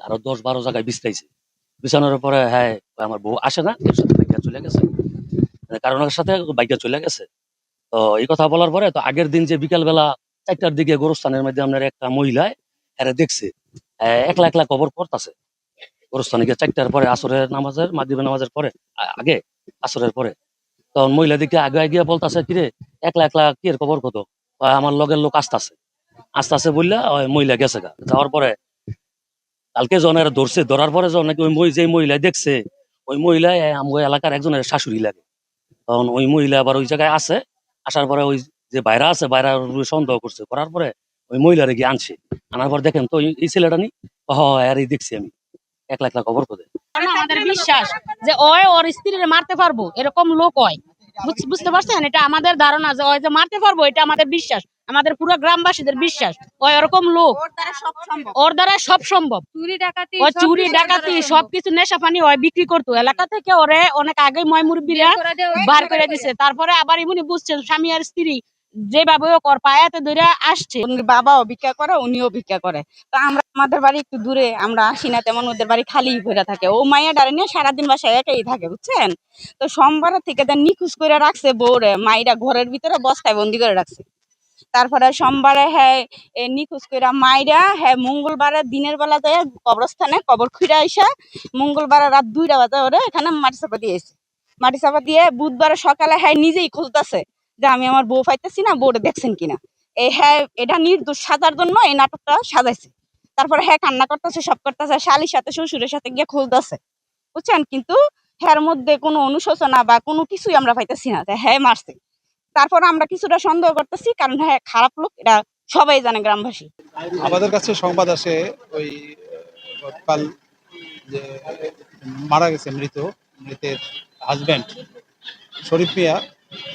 আরো ১০-১২ জায়গায় বিছাইছে। বিছানোর পরে হ্যাঁ, আমার বউ আসে না, এর সাথে বাইকা চলে গেছে। কারণ ওর সাথে বাইকা চলে গেছে। তো এই কথা বলার পরে তো আগের দিন যে বিকালবেলা ৪টার দিকে গোরস্থানের মধ্যে আপনার একটা মহিলায় এরা দেখছে একলা একলা কবর করতেছে গোরস্থানে গিয়ে ৪টার পরে আসরের নামাজের মাগরিবের নামাজের পরে আগে আসরের পরে তখন মহিলা দিকে আগে গিয়ে বলতেছে কিরে একলা একলা কি এর কবর কত আমার লগের লোক আসতেছে আসতেছে বললা ওই মহিলা গেছে গা যাওয়ার পরে কালকে জন এরা ধরছে ধরার পরে জন নাকি ওই যে মহিলা দেখছে ওই মহিলা আমার এলাকার একজনের শাশুড়ি লাগে তখন ওই মহিলা আবার ওই জায়গায় আছে আসার পরে ওই যে বাইরা আছে বাইরা সন্দেহ করছে করার পরে ওই মহিলারে গিয়ে আনছে আনার পর দেখেন তো এই ছেলেটা নি আর এই দেখছি আমি একলা একলা খবর করে আমাদের বিশ্বাস যে ওই ওর স্ত্রীর মারতে পারবো এরকম লোক হয় বুঝতে পারছেন এটা আমাদের ধারণা যে ওই যে মারতে পারবো এটা আমাদের বিশ্বাস আমাদের পুরো গ্রামবাসীদের বিশ্বাস ওই এরকম লোক ওর দ্বারা সব সম্ভব চুরি ডাকাতি সবকিছু নেশা পানি হয় বিক্রি করতো এলাকা থেকে ওরে অনেক আগে ময় মুরব্বীরা বার করে দিছে তারপরে আবার এমনি বুঝছেন স্বামী আর স্ত্রী যেভাবে ওর পায়াতে ধরে আসছে বাবাও ভিক্ষা করে উনিও ভিক্ষা করে তো আমরা আমাদের বাড়ি একটু দূরে আমরা আসি না তেমন ওদের বাড়ি খালি ভরে থাকে ও মাইয়া ডারে নিয়ে সারাদিন বাসায় একাই থাকে বুঝছেন তো সোমবারের থেকে নিখোঁজ করে রাখছে বউরে মাইরা ঘরের ভিতরে বস্তায় বন্দি করে রাখছে তারপরে সোমবারে হ্যাঁ নিখোঁজ করে মাইরা হ্যাঁ মঙ্গলবারে দিনের বেলা যায় কবরস্থানে কবর খুঁড়ে আইসা মঙ্গলবারে রাত 2টা বাজে ওরে এখানে মাটি চাপা দিয়েছে মাটি চাপা দিয়ে বুধবারে সকালে হ্যাঁ নিজেই খুঁজতেছে যে আমি আমার বউ পাইতেছি না বউরে দেখছেন কিনা এই হ্যাঁ এটা নির্দোষ সাজার জন্য এই নাটকটা সাজাইছে তারপরে হ্যাঁ কান্না করতেছে সব করতেছে শালির সাথে শ্বশুরের সাথে গিয়ে খুঁজতেছে বুঝছেন কিন্তু হ্যার মধ্যে কোনো অনুশোচনা বা কোনো কিছুই আমরা পাইতেছি না হ্যাঁ মারছে তারপর আমরা কিছুটা সন্দেহ করতেছি কারণ হ্যাঁ খারাপ লোক এটা সবাই জানে গ্রামবাসী আমাদের কাছে সংবাদ আসে ওই গতকাল যে মারা গেছে মৃতের হাজব্যান্ড শরীফ মিয়া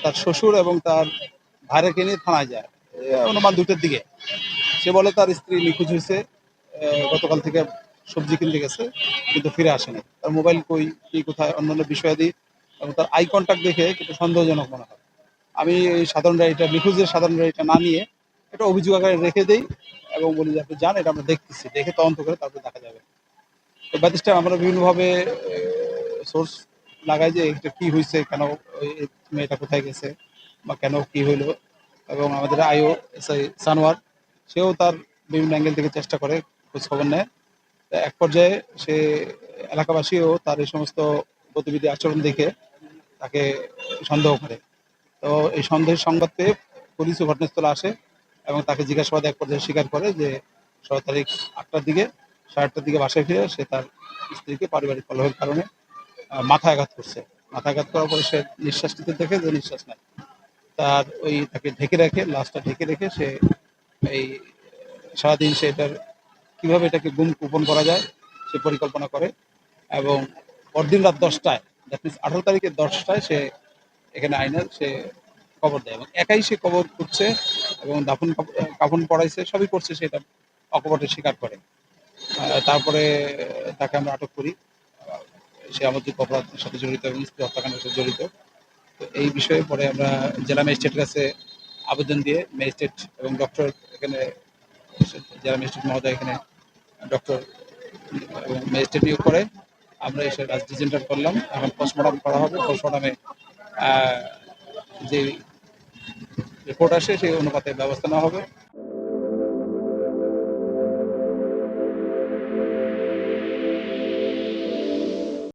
তার শ্বশুর এবং তার ভাইরাকে নিয়ে থানায় যায় অনুমান 2টার দিকে সে বলে তার স্ত্রী নিখোঁজ হয়েছে গতকাল থেকে সবজি কিনতে গেছে কিন্তু ফিরে আসেনি তার মোবাইল কই কি কোথায় অন্যান্য বিষয়াদি এবং তার আই কন্ট্যাক্ট দেখে কিন্তু সন্দেহজনক মনে হয় আমি এই সাধারণ ডায়েরিটা নিখোঁজের সাধারণ ডায়েরিটা না নিয়ে এটা অভিযোগ আকারে রেখে দেই এবং বলি যে আপনি যান এটা আমরা দেখতেছি দেখে তদন্ত করে তারপর দেখা যাবে তো ব্যাটিসটা আমরা বিভিন্নভাবে সোর্স লাগাই যে এটা কি হয়েছে কেন মেয়েটা কোথায় গেছে বা কেন কি হইলো এবং আমাদের আইও সানোয়ার সেও তার বিভিন্ন অ্যাঙ্গেল থেকে চেষ্টা করে খোঁজ খবর নেয় এক পর্যায়ে সে এলাকাবাসীও তার এই সমস্ত গতিবিধি আচরণ দেখে তাকে সন্দেহ করে তো এই সন্দেহের সংবাদ পেয়ে পুলিশও ঘটনাস্থলে আসে এবং তাকে জিজ্ঞাসাবাদে এক পর্যায়ে স্বীকার করে যে 16 তারিখ 8টার দিকে 8:30টার দিকে বাসায় ফিরে সে তার স্ত্রীকে পারিবারিক কলহের কারণে মাথায় আঘাত করছে মাথায় আঘাত করার পরে সে নিঃশ্বাস নিতে দেখে যে নিঃশ্বাস নেয় তার ওই তাকে ঢেকে রেখে লাশটা ঢেকে রেখে সে এই সারাদিন সে এটার কীভাবে এটাকে গুম গোপন করা যায় সে পরিকল্পনা করে এবং পরদিন রাত 10টায় দ্যাট মিনস 18 তারিখের 10টায় সে এখানে আইনার সে কবর দেয় এবং একাই সে কবর করছে এবং দাফন কাফন পড়াইছে সবই করছে সেটা অকপটে স্বীকার করে তারপরে তাকে আমরা আটক করি সে আমাদের অপরাধের সাথে জড়িত এবং স্ত্রী হত্যাকাণ্ডের সাথে জড়িত তো এই বিষয়ে পরে আমরা জেলা ম্যাজিস্ট্রেটের কাছে আবেদন দিয়ে ম্যাজিস্ট্রেট এবং ডক্টর এখানে জেলা ম্যাজিস্ট্রেট মহোদয় এখানে ডক্টর এবং ম্যাজিস্ট্রেট নিয়োগ করে আমরা এসে ডিসেন্টার করলাম এখন পোস্টমর্টম করা হবে পোস্টমর্টমে যে রিপোর্ট আসে সেই অনুপাতে ব্যবস্থা নেওয়া হবে